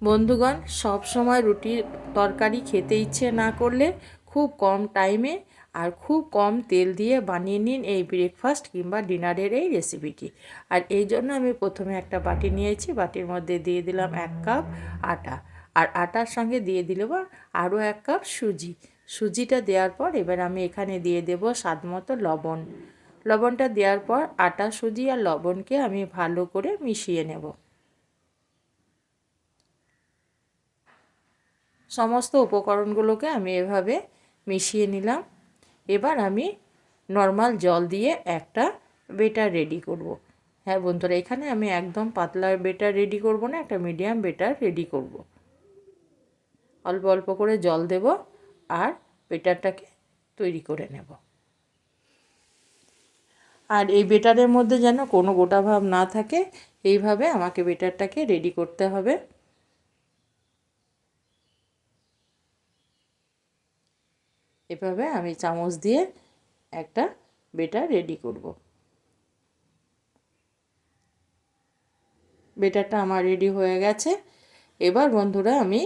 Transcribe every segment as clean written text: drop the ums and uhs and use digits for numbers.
বন্ধুগণ, সব সময় রুটি তরকারি খেতে ইচ্ছে না করলে খুব কম টাইমে আর খুব কম তেল দিয়ে বানিয়ে নিন এই ব্রেকফাস্ট কিংবা ডিনারের এই রেসিপিটি। আর এই জন্য আমি প্রথমে একটা বাটি নিয়েছি, বাটির মধ্যে দিয়ে দিলাম 1 কাপ আটা, আর আটার সঙ্গে দিয়ে দিলাম আরও 1 কাপ সুজি। সুজিটা দেওয়ার পর এবার আমি এখানে দিয়ে দেব স্বাদ মতো লবণ। লবণটা দেওয়ার পর আটা, সুজি আর লবণকে আমি ভালো করে মিশিয়ে নেব। সমস্ত উপকরণগুলোকে আমি এভাবে মিশিয়ে নিলাম। এবার আমি নর্মাল জল দিয়ে একটা বেটার রেডি করব। হ্যাঁ বন্ধুরা, এখানে আমি একদম পাতলা বেটার রেডি করব না, একটা মিডিয়াম বেটার রেডি করব। অল্প অল্প করে জল দেব আর বেটারটাকে তৈরি করে নেব। আর এই বেটারের মধ্যে যেন কোনো গোটা ভাব না থাকে, এইভাবে আমাকে বেটারটাকে রেডি করতে হবে। এভাবে আমি চামচ দিয়ে একটা বেটার রেডি করব। বেটারটা আমার রেডি হয়ে গেছে। এবার বন্ধুরা আমি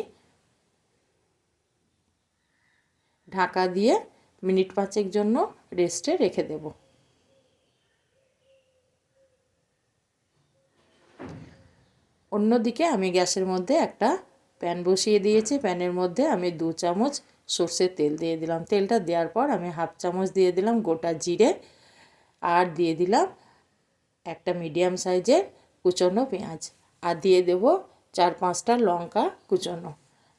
ঢাকা দিয়ে মিনিট 5 জন্য রেস্টে রেখে দেব। অন্যদিকে আমি গ্যাসের মধ্যে একটা প্যান বসিয়ে দিয়েছি। প্যানের মধ্যে আমি 2 চামচ সর্ষের তেল দিয়ে দিলাম। তেলটা দেওয়ার পর আমি হাফ চামচ দিয়ে দিলাম গোটা জিরে, আর দিয়ে দিলাম একটা মিডিয়াম সাইজের কুচনো পেঁয়াজ, আর দিয়ে দেব 4-5টা লঙ্কা কুচনো।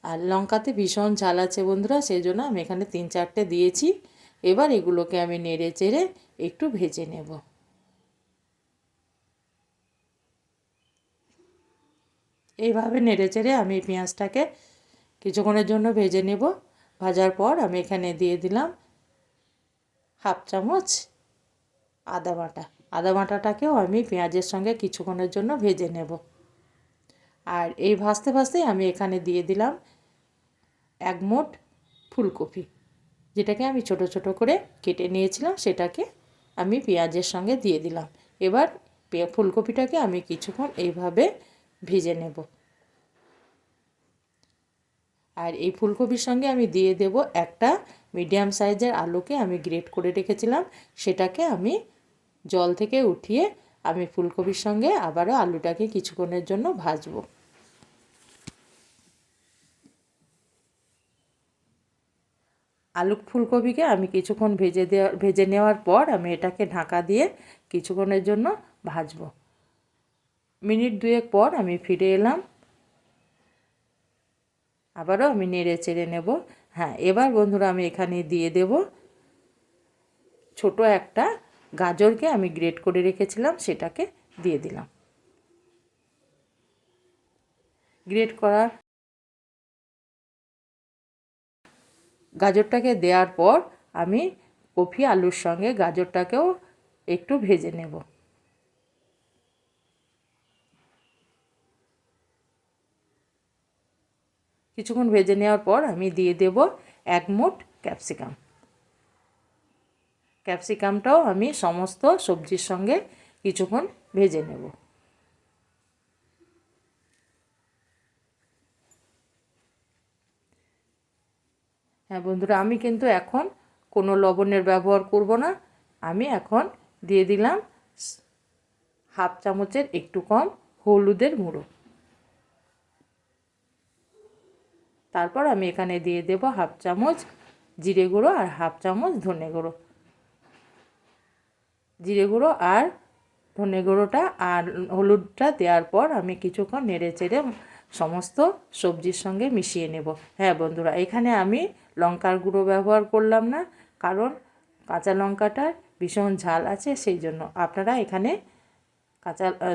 আর লঙ্কাতে ভীষণ ঝাল আছে বন্ধুরা, সেই জন্য আমি এখানে 3-4টে দিয়েছি। এবার এগুলোকে আমি নেড়ে চেড়ে একটু ভেজে নেব। এইভাবে নেড়ে চেড়ে আমি পেঁয়াজটাকে কিছুক্ষণের জন্য ভেজে নেব। ভাজার পর আমি এখানে দিয়ে দিলাম হাফ চামচ আদা বাটা। আদা বাটাটাকেও আমি পেঁয়াজের সঙ্গে কিছুক্ষণের জন্য ভেজে নেব। আর এই ভাজতে ভাজতেই আমি এখানে দিয়ে দিলাম 1 মুঠ ফুলকপি, যেটাকে আমি ছোট ছোট করে কেটে নিয়েছিলাম, সেটাকে আমি পেঁয়াজের সঙ্গে দিয়ে দিলাম। এবার ফুলকপিটাকে আমি কিছুক্ষণ এইভাবে ভেজে নেব। আর এই ফুলকপির সঙ্গে আমি দিয়ে দেব একটা মিডিয়াম সাইজের আলুকে আমি গ্রেট করে রেখেছিলাম, সেটাকে আমি জল থেকে উঠিয়ে আমি ফুলকপির সঙ্গে আবারও আলুটাকে কিছুক্ষণের জন্য ভাজবো। আলু ফুলকপিকে আমি কিছুক্ষণ ভেজে নেওয়ার পর আমি এটাকে ঢাকা দিয়ে কিছুক্ষণের জন্য ভাজবো। মিনিট 2 পর আমি ফিরে এলাম। আবারও আমি নেড়ে চেড়ে নেব। হ্যাঁ, এবার বন্ধুরা আমি এখানে দিয়ে দেব ছোট একটা গাজরকে আমি গ্রেট করে রেখেছিলাম, সেটাকে দিয়ে দিলাম। গ্রেট করা গাজরটাকে দেওয়ার পর আমি কপি আলুর সঙ্গে গাজরটাকেও একটু ভেজে নেব। কিছুক্ষণ ভেজে নেওয়ার পর আমি দিয়ে দেব 1 মুঠ ক্যাপসিকাম। ক্যাপসিকামটাও আমি সমস্ত সবজির সঙ্গে কিছুক্ষণ ভেজে নেব। হ্যাঁ বন্ধুরা, আমি কিন্তু এখন কোনো লবণের ব্যবহার করব না। আমি এখন দিয়ে দিলাম হাফ চামচের একটু কম হলুদের গুঁড়ো। তারপর আমি এখানে দিয়ে দেব হাফ চামচ জিরে গুঁড়ো আর হাফ চামচ ধনে গুঁড়ো। জিরে গুঁড়ো আর ধনে গুঁড়োটা আর হলুদটা দেওয়ার পর আমি কিছুক্ষণ নেড়ে চেড়ে সমস্ত সবজির সঙ্গে মিশিয়ে নেব। হ্যাঁ বন্ধুরা, এখানে আমি লঙ্কার গুঁড়ো ব্যবহার করলাম না, কারণ কাঁচা লঙ্কাটার ভীষণ ঝাল আছে, সেই জন্য আপনারা এখানে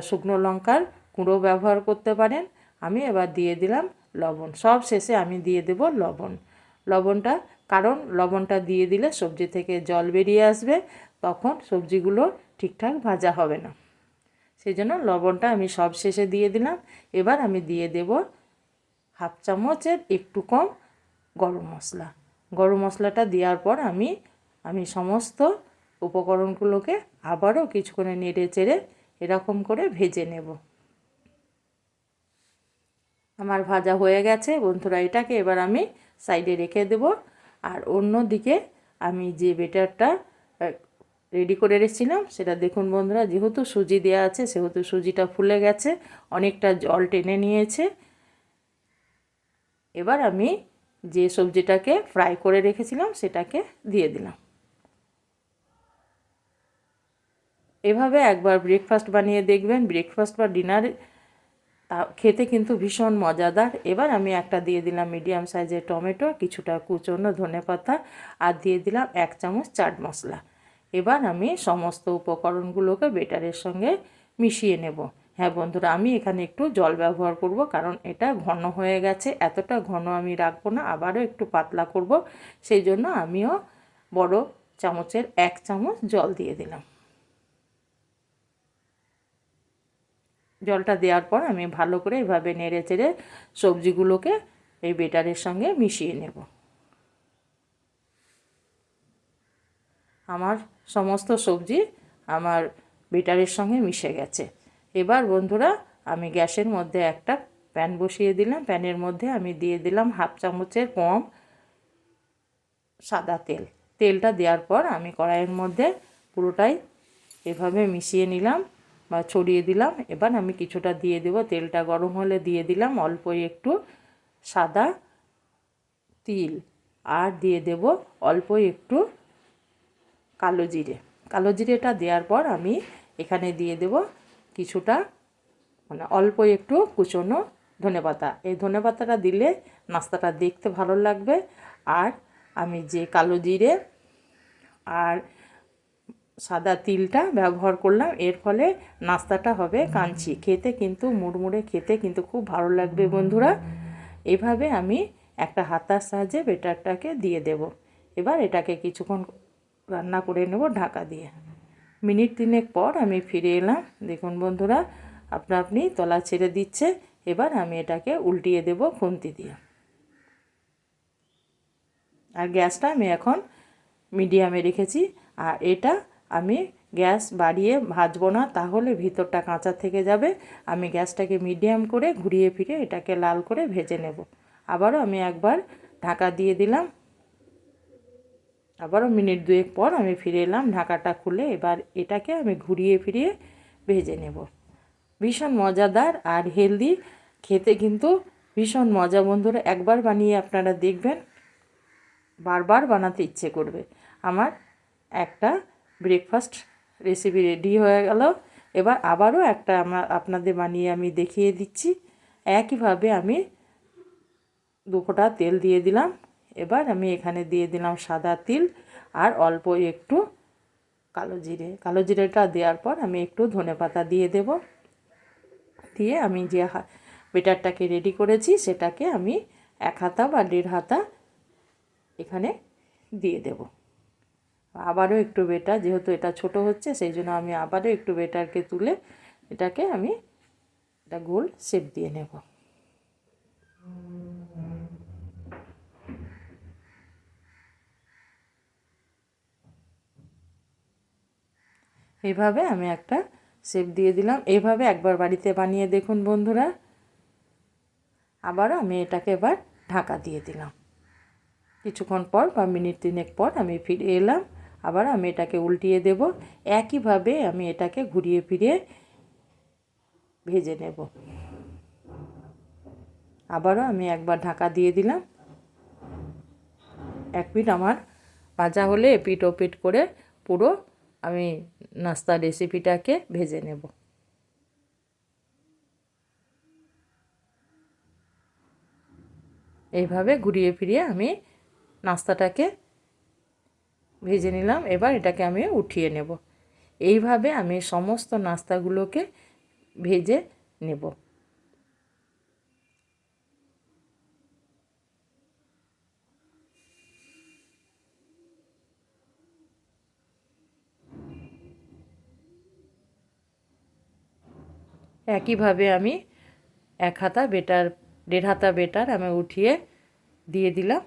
শুকনো লঙ্কার গুঁড়ো ব্যবহার করতে পারেন। আমি এবার দিয়ে দিলাম লবণ। সব শেষে আমি দিয়ে দেব লবণ। লবণটা কারণ লবণটা দিয়ে দিলে সবজি থেকে জল বেরিয়ে আসবে, তখন সবজিগুলো ঠিকঠাক ভাজা হবে না, সেই জন্য লবণটা আমি সব শেষে দিয়ে দিলাম। এবার আমি দিয়ে দেব হাফ চামচের একটু কম গরম মশলা। গরম মশলাটা দেওয়ার পর আমি সমস্ত উপকরণগুলোকে আবারও কিছুক্ষণ নেড়ে চেড়ে এরকম করে ভেজে নেব। আমার ভাজা হয়ে গেছে বন্ধুরা, এটাকে এবার আমি সাইডে রেখে দেব। আর অন্য দিকে আমি যে বেটারটা রেডি করে রেখেছিলাম সেটা দেখুন বন্ধুরা, যেহেতু সুজি দেওয়া আছে সেহেতু সুজিটা ফুলে গেছে, অনেকটা জল টেনে নিয়েছে। এবার আমি যে সবজিটাকে ফ্রাই করে রেখেছিলাম সেটাকে দিয়ে দিলাম। এভাবে একবার ব্রেকফাস্ট বানিয়ে দেখবেন, ব্রেকফাস্ট বা ডিনার খেতে কিন্তু ভীষণ মজাদার। এবার আমি একটা দিয়ে দিলাম মিডিয়াম সাইজের টমেটো, কিছুটা কুচনো ধনেপাতা, আর দিয়ে দিলাম 1 চামচ চাট মশলা। এবার আমি সমস্ত উপকরণগুলোকে বেটারের সঙ্গে মিশিয়ে নেব। হ্যাঁ বন্ধুরা, আমি এখানে একটু জল ব্যবহার করব, কারণ এটা ঘন হয়ে গেছে। এতটা ঘন আমি রাখবো না, আবারও একটু পাতলা করব, সেই জন্য আমিও বড় চামচের 1 চামচ জল দিয়ে দিলাম। জলটা দেওয়ার পর আমি ভালো করে এভাবে নেড়ে চেড়ে সবজিগুলোকে এই বেটারের সঙ্গে মিশিয়ে নেব। আমার সমস্ত সবজি আমার বেটারের সঙ্গে মিশে গেছে। এবার বন্ধুরা, আমি গ্যাসের মধ্যে একটা প্যান বসিয়ে দিলাম। প্যানের মধ্যে আমি দিয়ে দিলাম 1/2 চামচের কম সাদা তেল। তেলটা দেওয়ার পর আমি কড়াইয়ের মধ্যে পুরোটাই এভাবে মিশিয়ে নিলাম বা ছড়িয়ে দিলাম। এবার আমি কিছুটা দিয়ে দেব, তেলটা গরম হলে দিয়ে দিলাম অল্প একটু সাদা তিল, আর দিয়ে দেব অল্প একটু কালো জিরে। কালো জিরেটা দেওয়ার পর আমি এখানে দিয়ে দেব কিছুটা অল্প একটু কুচনো ধনেপাতা। এই ধনেপাতাটা দিলে নাস্তাটা দেখতে ভালো লাগবে। আর আমি যে কালো জিরে আর সাদা তিলটা ব্যবহার করলাম, এর ফলে নাস্তাটা হবে কাঞ্চি, খেতে কিন্তু মুড়মুড়ে, খেতে কিন্তু খুব ভালো লাগবে বন্ধুরা। এভাবে আমি একটা হাতার সাহায্যে বেটারটাকে দিয়ে দেব। এবার এটাকে কিছুক্ষণ রান্না করে নেব ঢাকা দিয়ে। মিনিট 3 পর আমি ফিরে এলাম। দেখুন বন্ধুরা, আপনি তলা ছেড়ে দিচ্ছে। এবার আমি এটাকে উল্টিয়ে দেব খুন্তি দিয়ে। আর গ্যাসটা আমি এখন মিডিয়ামে রেখেছি। আর এটা আমি গ্যাস বাড়িয়ে ভাজবো না, তাহলে ভিতরটা কাঁচা থেকে যাবে। আমি গ্যাসটাকে মিডিয়াম করে ঘুরিয়ে ফিরে এটাকে লাল করে ভেজে নেব। আবারও আমি একবার ঢাকা দিয়ে দিলাম। আবারও মিনিট 2 পর আমি ফিরে এলাম ঢাকাটা খুলে। এবার এটাকে আমি ঘুরিয়ে ফিরিয়ে ভেজে নেব। ভীষণ মজাদার আর হেলদি, খেতে কিন্তু ভীষণ মজা বন্ধুরা। একবার বানিয়ে আপনারা দেখবেন, বারবার বানাতে ইচ্ছে করবে। আমার একটা ব্রেকফাস্ট রেসিপি রেডি হয়ে গেল। এবার আবারও একটা আপনাদের বানিয়ে আমি দেখিয়ে দিচ্ছি। একইভাবে আমি 2 ফোঁটা তেল দিয়ে দিলাম। এবার আমি এখানে দিয়ে দিলাম সাদা তিল আর অল্প একটু কালো জিরে। কালো জিরেটা দেওয়ার পর আমি একটু ধনেপাতা দিয়ে দেব। দিয়ে আমি যে বেটারটাকে রেডি করেছি সেটাকে আমি 1 হাতা বা 1.5 হাতা এখানে দিয়ে দেব। আবারও একটু বেটার, যেহেতু এটা ছোট হচ্ছে সেই জন্য আমি আবারও একটু বেটারকে তুলে এটাকে আমি একটা গোল শেপ দিয়ে নেব। এইভাবে আমি একটা শেপ দিয়ে দিলাম। এইভাবে একবার বাড়িতে বানিয়ে দেখুন বন্ধুরা। আবারও আমি এটাকে এবার ঢাকা দিয়ে দিলাম। কিছুক্ষণ পর বা মিনিট 3 পর আমি ফিরে এলাম। আবার আমি এটাকে উল্টিয়ে দেব। একইভাবে আমি এটাকে ঘুরিয়ে ফিরিয়ে ভেজে নেব। আবারও আমি একবার ঢাকা দিয়ে দিলাম। 1 পিঠ আমার ভাজা হলে এপিঠ ওপিঠ করে পুরো আমি নাস্তা রেসিপিটাকে ভেজে নেব। এইভাবে ঘুরিয়ে ফিরিয়ে আমি নাস্তাটাকে ভেজে নিলাম। এবার এটাকে আমি উঠিয়ে নেব। এইভাবে আমি সমস্ত নাস্তাগুলোকে ভেজে নেব। একইভাবে আমি 1 হাতা বেটার, 1.5 হাতা বেটার আমি উঠিয়ে দিয়ে দিলাম।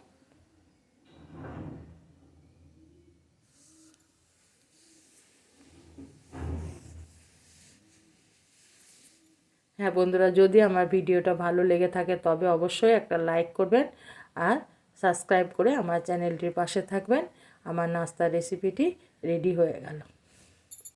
হ্যাঁ বন্ধুরা, যদি আমার ভিডিওটা ভালো লেগে থাকে তবে অবশ্যই একটা লাইক করবেন আর সাবস্ক্রাইব করে আমার চ্যানেলটির পাশে থাকবেন। আমার নাস্তার রেসিপিটি রেডি হয়ে গেল।